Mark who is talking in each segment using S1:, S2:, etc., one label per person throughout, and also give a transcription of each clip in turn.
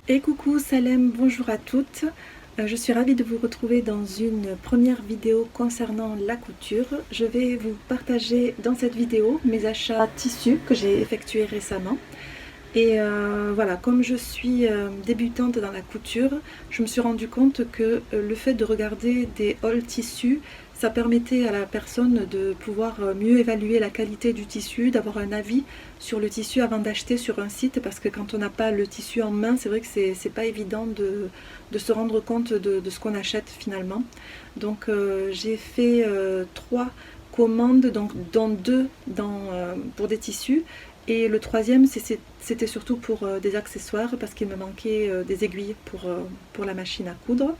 S1: Et coucou Salem, bonjour à toutes. Je suis ravie de vous retrouver dans une première vidéo concernant la couture. Je vais vous partager dans cette vidéo mes achats tissus que j'ai effectués récemment. Et voilà, comme je suis débutante dans la couture, je me suis rendu compte que le fait de regarder des hauls tissus, ça permettait à la personne de pouvoir mieux évaluer la qualité du tissu, d'avoir un avis sur le tissu avant d'acheter sur un site, parce que quand on n'a pas le tissu en main, c'est vrai que c'est pas évident de se rendre compte de ce qu'on achète finalement. Donc j'ai fait 3 commandes, donc, dont 2 pour des tissus. Et le troisième, c'était surtout pour des accessoires, parce qu'il me manquait des aiguilles pour la machine à coudre,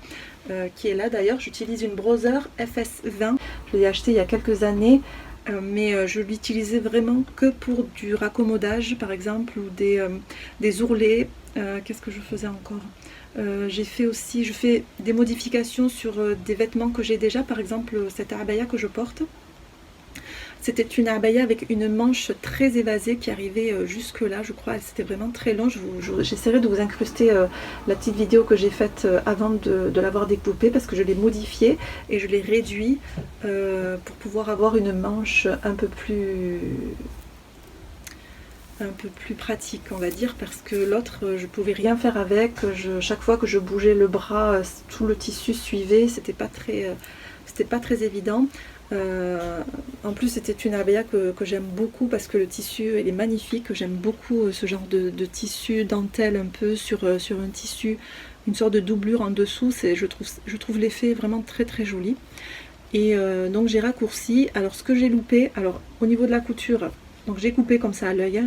S1: qui est là d'ailleurs. J'utilise une Brother FS20, je l'ai achetée il y a quelques années, mais je l'utilisais vraiment que pour du raccommodage par exemple, ou des ourlets. Qu'est-ce que je faisais encore? Je fais des modifications sur des vêtements que j'ai déjà, par exemple cette abaya que je porte. C'était une abaya avec une manche très évasée qui arrivait jusque là, je crois. C'était vraiment très long. J'essaierai de vous incruster la petite vidéo que j'ai faite avant de l'avoir découpée, parce que je l'ai modifiée et je l'ai réduit pour pouvoir avoir une manche un peu plus pratique, on va dire, parce que l'autre je pouvais rien faire avec. Chaque fois que je bougeais le bras, tout le tissu suivait. C'était pas très évident. En plus c'était une abaya que j'aime beaucoup, parce que le tissu il est magnifique. J'aime beaucoup ce genre de tissu dentelle un peu sur un tissu, une sorte de doublure en dessous. Je trouve l'effet vraiment très très joli. Et donc j'ai raccourci. Alors ce que j'ai loupé, alors au niveau de la couture, donc j'ai coupé comme ça à l'œil, hein.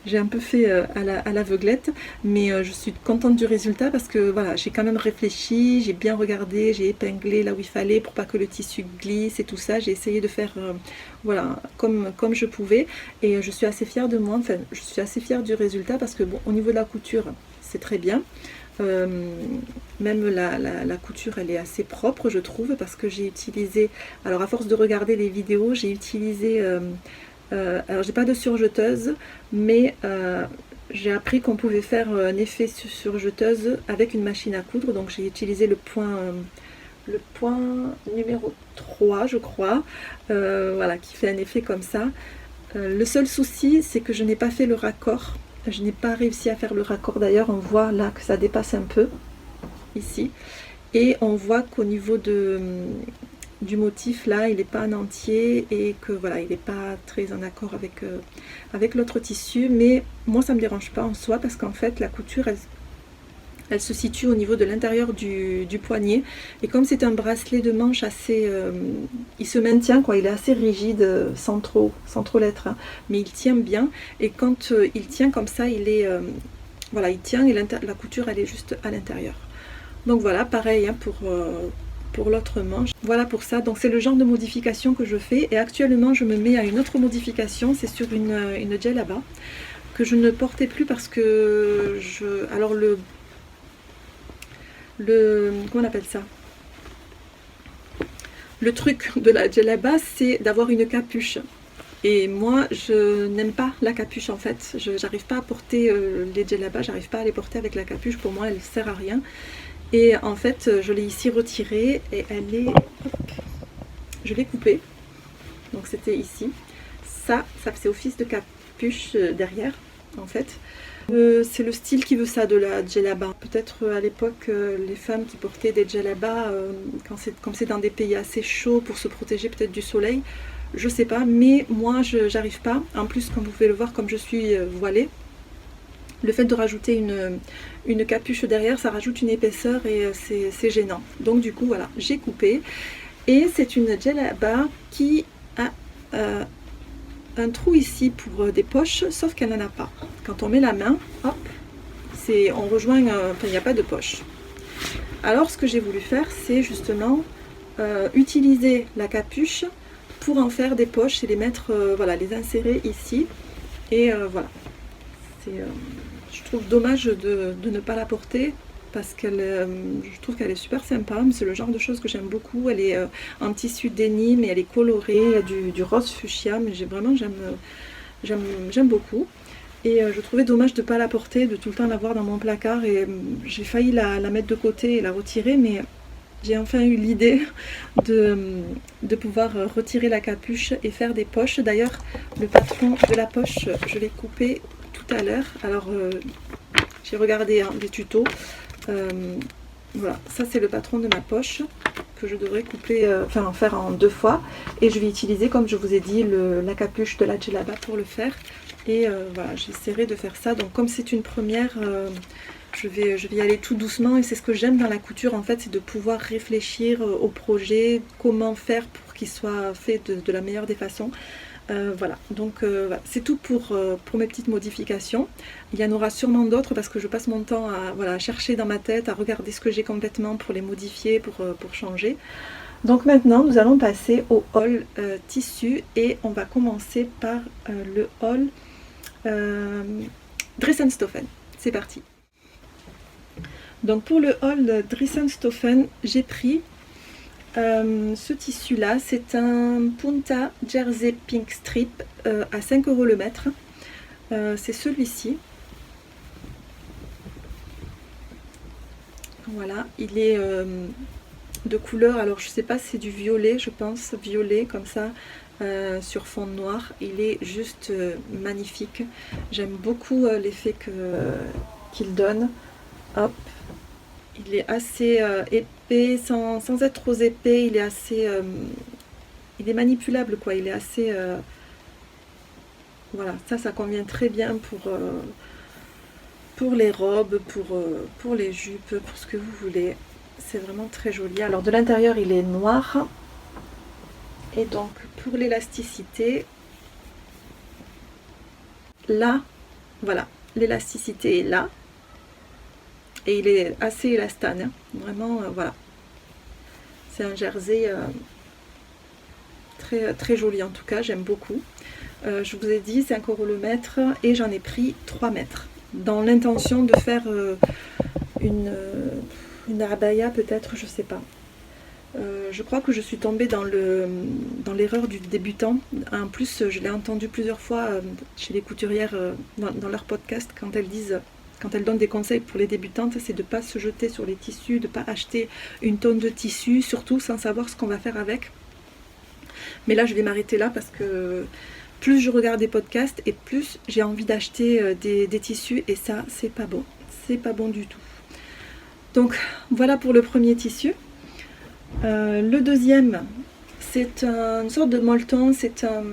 S1: J'ai un peu fait à l'aveuglette, mais je suis contente du résultat, parce que voilà, j'ai quand même réfléchi, j'ai bien regardé, j'ai épinglé là où il fallait pour pas que le tissu glisse et tout ça. J'ai essayé de faire voilà, comme je pouvais, et je suis assez fière de moi. Enfin, je suis assez fière du résultat, parce que bon, au niveau de la couture c'est très bien. Même la couture elle est assez propre, je trouve, parce que j'ai utilisé, alors à force de regarder les vidéos, j'ai utilisé alors j'ai pas de surjeteuse, mais j'ai appris qu'on pouvait faire un effet surjeteuse avec une machine à coudre. Donc j'ai utilisé le point numéro 3 je crois, voilà, qui fait un effet comme ça. Le seul souci, c'est que je n'ai pas fait le raccord. Je n'ai pas réussi à faire le raccord. D'ailleurs on voit là que ça dépasse un peu ici, et on voit qu'au niveau du motif là, il n'est pas en entier, et que voilà, il n'est pas très en accord avec l'autre tissu. Mais moi ça me dérange pas en soi, parce qu'en fait la couture elle se situe au niveau de l'intérieur du poignet, et comme c'est un bracelet de manche assez il se maintient quoi, il est assez rigide, sans trop l'être, hein, mais il tient bien. Et quand il tient comme ça, il est voilà, il tient, et la couture elle est juste à l'intérieur. Donc voilà, pareil, hein, pour l'autre manche. Voilà pour ça. Donc c'est le genre de modification que je fais. Et actuellement je me mets à une autre modification. C'est sur une djellaba que je ne portais plus, parce que alors comment on appelle ça, le truc de la djellaba, c'est d'avoir une capuche. Et moi je n'aime pas la capuche en fait. J'arrive pas à porter les djellabas, j'arrive pas à les porter avec la capuche. Pour moi elle sert à rien. Et en fait je l'ai ici retirée, et elle est, hop, je l'ai coupée. Donc c'était ici, ça fait office de capuche derrière en fait. C'est le style qui veut ça, de la djellaba. Peut-être à l'époque les femmes qui portaient des djellabas, comme c'est dans des pays assez chauds, pour se protéger peut-être du soleil, je sais pas, mais moi j'arrive pas. En plus, comme vous pouvez le voir, comme je suis voilée, le fait de rajouter une capuche derrière, ça rajoute une épaisseur, et c'est gênant. Donc du coup voilà, j'ai coupé. Et c'est une djellaba qui a un trou ici pour des poches, sauf qu'elle n'en a pas. Quand on met la main, hop, on rejoint, enfin il n'y a pas de poche. Alors ce que j'ai voulu faire, c'est justement utiliser la capuche pour en faire des poches, et les mettre, voilà, les insérer ici. Et voilà, je trouve dommage de ne pas la porter, parce que je trouve qu'elle est super sympa. C'est le genre de choses que j'aime beaucoup. Elle est en tissu déni, mais elle est colorée, il y a du rose fuchsia, mais j'aime beaucoup. Et je trouvais dommage de ne pas la porter, de tout le temps l'avoir dans mon placard. Et j'ai failli la mettre de côté et la retirer, mais j'ai enfin eu l'idée de pouvoir retirer la capuche et faire des poches. D'ailleurs, le patron de la poche, je l'ai coupé tout à l'heure. Alors, j'ai regardé des tutos. Voilà, ça c'est le patron de ma poche que je devrais couper, en faire en 2 fois. Et je vais utiliser, comme je vous ai dit, la capuche de la djellaba pour le faire. Et voilà, j'essaierai de faire ça. Donc comme c'est une première, je vais y aller tout doucement. Et c'est ce que j'aime dans la couture, en fait, c'est de pouvoir réfléchir au projet, comment faire pour qu'il soit fait de la meilleure des façons. Voilà, donc voilà. C'est tout pour mes petites modifications. Il y en aura sûrement d'autres parce que je passe mon temps à chercher dans ma tête, à regarder ce que j'ai complètement pour les modifier, pour changer. Donc maintenant, nous allons passer au haul tissu et on va commencer par le haul Dressenstoffen. C'est parti. Donc pour le haul Dressenstoffen, j'ai pris ce tissu là, c'est un Punta Jersey Pink Strip à 5 € le mètre. C'est celui-ci. Voilà, il est de couleur, alors je sais pas si c'est du violet, je pense, violet comme ça, sur fond noir. Il est juste magnifique. J'aime beaucoup l'effet qu'il donne. Hop. Il est assez épais, sans être trop épais, il est assez... il est manipulable, quoi. Il est assez... voilà, ça convient très bien pour les robes, pour les jupes, pour ce que vous voulez. C'est vraiment très joli. Alors de l'intérieur, il est noir. Et donc, pour l'élasticité, là, voilà, l'élasticité est là. Et il est assez élastane, hein. Vraiment, voilà. C'est un jersey très, très joli en tout cas, j'aime beaucoup. Je vous ai dit 5 € le mètre et j'en ai pris 3 mètres. Dans l'intention de faire une abaya peut-être, je sais pas. Je crois que je suis tombée dans l'erreur du débutant. En plus, je l'ai entendu plusieurs fois chez les couturières dans leur podcast quand elles donnent des conseils pour les débutantes, c'est de ne pas se jeter sur les tissus, de ne pas acheter une tonne de tissus, surtout sans savoir ce qu'on va faire avec. Mais là, je vais m'arrêter là parce que plus je regarde des podcasts et plus j'ai envie d'acheter des tissus et ça, c'est pas bon. C'est pas bon du tout. Donc, voilà pour le premier tissu. Le deuxième, c'est une sorte de molleton, c'est un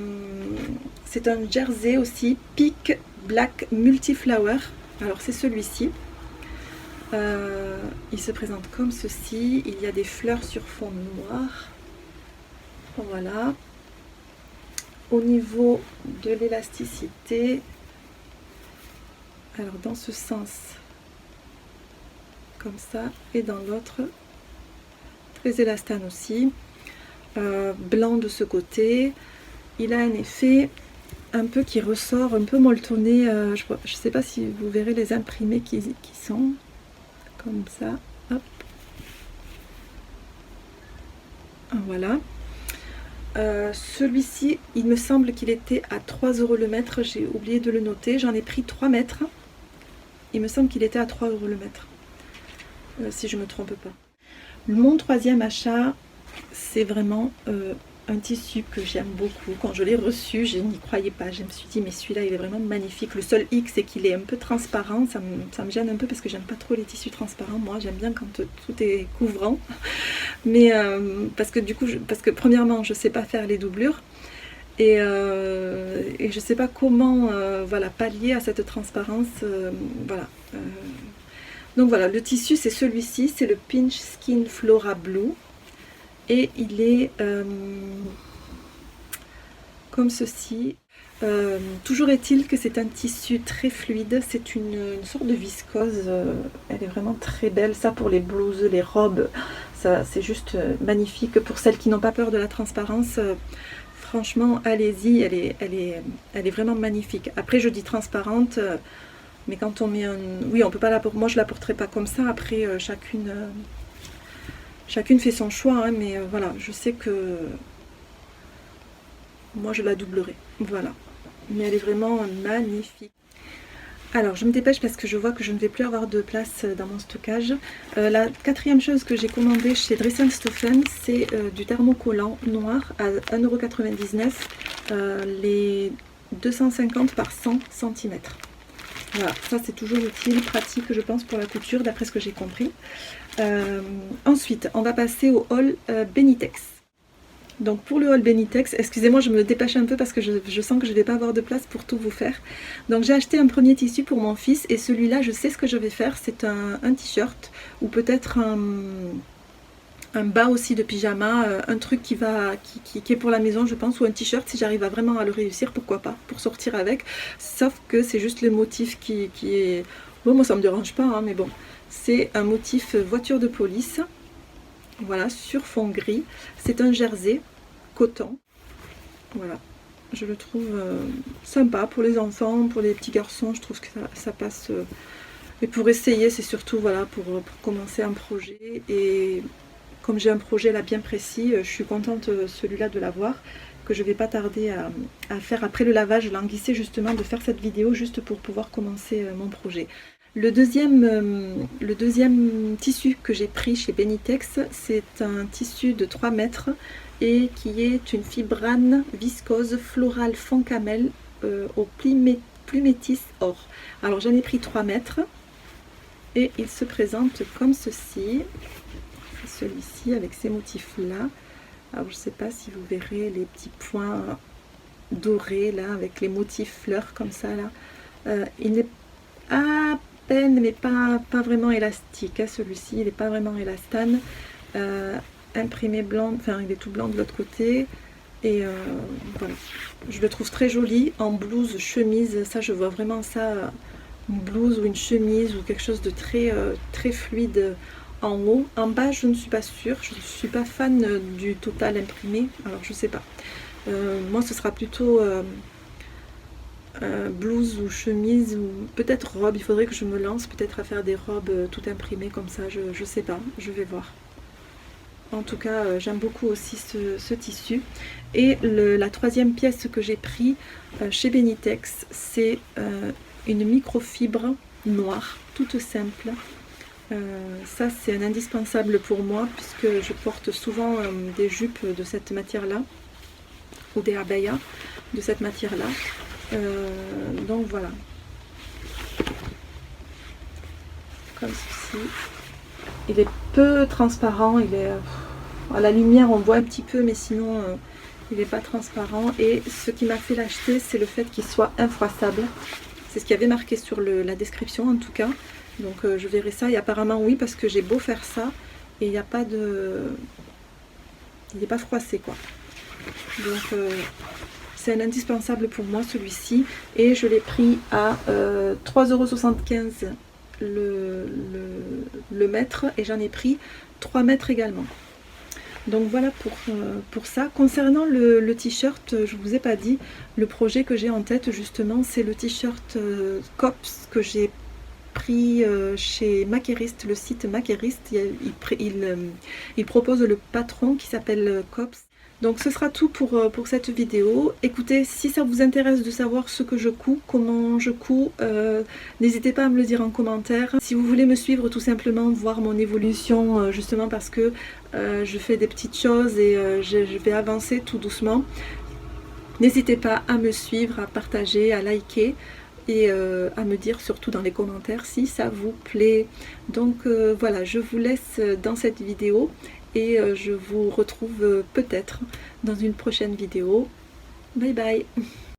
S1: jersey aussi, Peak Black Multiflower. Alors c'est celui-ci. Il se présente comme ceci. Il y a des fleurs sur fond noir. Voilà. Au niveau de l'élasticité, alors dans ce sens, comme ça, et dans l'autre, très élastane aussi. Blanc de ce côté. Il a un effet un peu qui ressort, un peu molletonné. Je ne sais pas si vous verrez les imprimés qui sont comme ça. Hop. Voilà. Celui-ci, il me semble qu'il était à 3 € le mètre. J'ai oublié de le noter. J'en ai pris 3 mètres. Il me semble qu'il était à 3 € le mètre. Si je ne me trompe pas. Mon troisième achat, c'est vraiment un tissu que j'aime beaucoup. Quand je l'ai reçu, je n'y croyais pas. Je me suis dit, mais celui-là, il est vraiment magnifique. Le seul hic, c'est qu'il est un peu transparent. Ça me gêne un peu parce que j'aime pas trop les tissus transparents. Moi, j'aime bien quand tout est couvrant. Mais parce que premièrement, je sais pas faire les doublures. Et je sais pas comment voilà, pallier à cette transparence. Voilà. Donc voilà, le tissu, c'est celui-ci. C'est le Pinch Skin Flora Blue. Et il est comme ceci. Toujours est-il que c'est un tissu très fluide. C'est une sorte de viscose. Elle est vraiment très belle. Ça pour les blouses, les robes, ça c'est juste magnifique. Pour celles qui n'ont pas peur de la transparence, franchement, allez-y. Elle est vraiment magnifique. Après, je dis transparente, mais quand on met un... Oui, on peut pas la porter. Moi, je la porterai pas comme ça. Après, chacune fait son choix, hein, mais voilà, je sais que moi je la doublerai. Voilà. Mais elle est vraiment magnifique. Alors je me dépêche parce que je vois que je ne vais plus avoir de place dans mon stockage. La quatrième chose que j'ai commandée chez Dressenstoffen, c'est du thermocollant noir à 1,99 €, les 250 par 100 cm. Voilà, ça c'est toujours utile, pratique je pense pour la couture d'après ce que j'ai compris. Ensuite on va passer au haul Benitex. Donc pour le haul Benitex, excusez-moi je me dépêche un peu parce que je sens que je ne vais pas avoir de place pour tout vous faire. Donc j'ai acheté un premier tissu pour mon fils et celui-là je sais ce que je vais faire, c'est un t-shirt ou peut-être un bas aussi de pyjama, un truc qui est pour la maison je pense, ou un t-shirt si j'arrive vraiment à le réussir, pourquoi pas, pour sortir avec. Sauf que c'est juste le motif qui est... Bon moi ça me dérange pas hein, mais bon, c'est un motif voiture de police. Voilà, sur fond gris. C'est un jersey coton. Voilà, je le trouve sympa pour les enfants, pour les petits garçons. Je trouve que ça passe. Et pour essayer, c'est surtout voilà pour commencer un projet. Et comme j'ai un projet là bien précis, je suis contente celui-là de l'avoir, que je vais pas tarder à faire après le lavage, languissé justement de faire cette vidéo juste pour pouvoir commencer mon projet. Le deuxième tissu que j'ai pris chez Benitex, c'est un tissu de 3 mètres et qui est une fibrane viscose florale fond camel au pli métis or. Alors j'en ai pris 3 mètres et il se présente comme ceci. Celui-ci avec ces motifs là. Alors je ne sais pas si vous verrez les petits points dorés là avec les motifs fleurs comme ça là. Il n'est à peine mais pas vraiment élastique hein, celui-ci, il n'est pas vraiment élastane. Imprimé blanc, enfin il est tout blanc de l'autre côté. Et voilà, je le trouve très joli en blouse, chemise, ça je vois vraiment ça, une blouse ou une chemise ou quelque chose de très fluide en haut. En bas je ne suis pas sûre, je ne suis pas fan du total imprimé, alors je sais pas. Moi ce sera plutôt blouse ou chemise ou peut-être robe, il faudrait que je me lance peut-être à faire des robes tout imprimées comme ça, je sais pas, je vais voir. En tout cas j'aime beaucoup aussi ce tissu. Et la troisième pièce que j'ai pris chez Benitex, c'est une microfibre noire toute simple. Ça c'est un indispensable pour moi puisque je porte souvent des jupes de cette matière là ou des abayas de cette matière là. Donc voilà, comme ceci. Il est peu transparent, il est à la lumière on voit un petit peu mais sinon il n'est pas transparent. Et ce qui m'a fait l'acheter, c'est le fait qu'il soit infroissable. C'est ce qui avait marqué sur la description en tout cas. Donc je verrai ça et apparemment oui, parce que j'ai beau faire ça et il n'y a pas de... il n'est pas froissé quoi. Donc c'est un indispensable pour moi celui-ci et je l'ai pris à 3,75 € le mètre et j'en ai pris 3 mètres également. Donc voilà pour ça. Concernant le t-shirt, je ne vous ai pas dit, le projet que j'ai en tête justement, c'est le t-shirt Cops que j'ai pris chez Maqueriste, le site Maqueriste. Il propose le patron qui s'appelle Cops. Donc ce sera tout pour cette vidéo. Écoutez, si ça vous intéresse de savoir ce que je couds, comment je couds, n'hésitez pas à me le dire en commentaire. Si vous voulez me suivre tout simplement, voir mon évolution, justement parce que je fais des petites choses et je vais avancer tout doucement. N'hésitez pas à me suivre, à partager, à liker et à me dire surtout dans les commentaires si ça vous plaît. Donc voilà, je vous laisse dans cette vidéo. Et je vous retrouve peut-être dans une prochaine vidéo. Bye bye!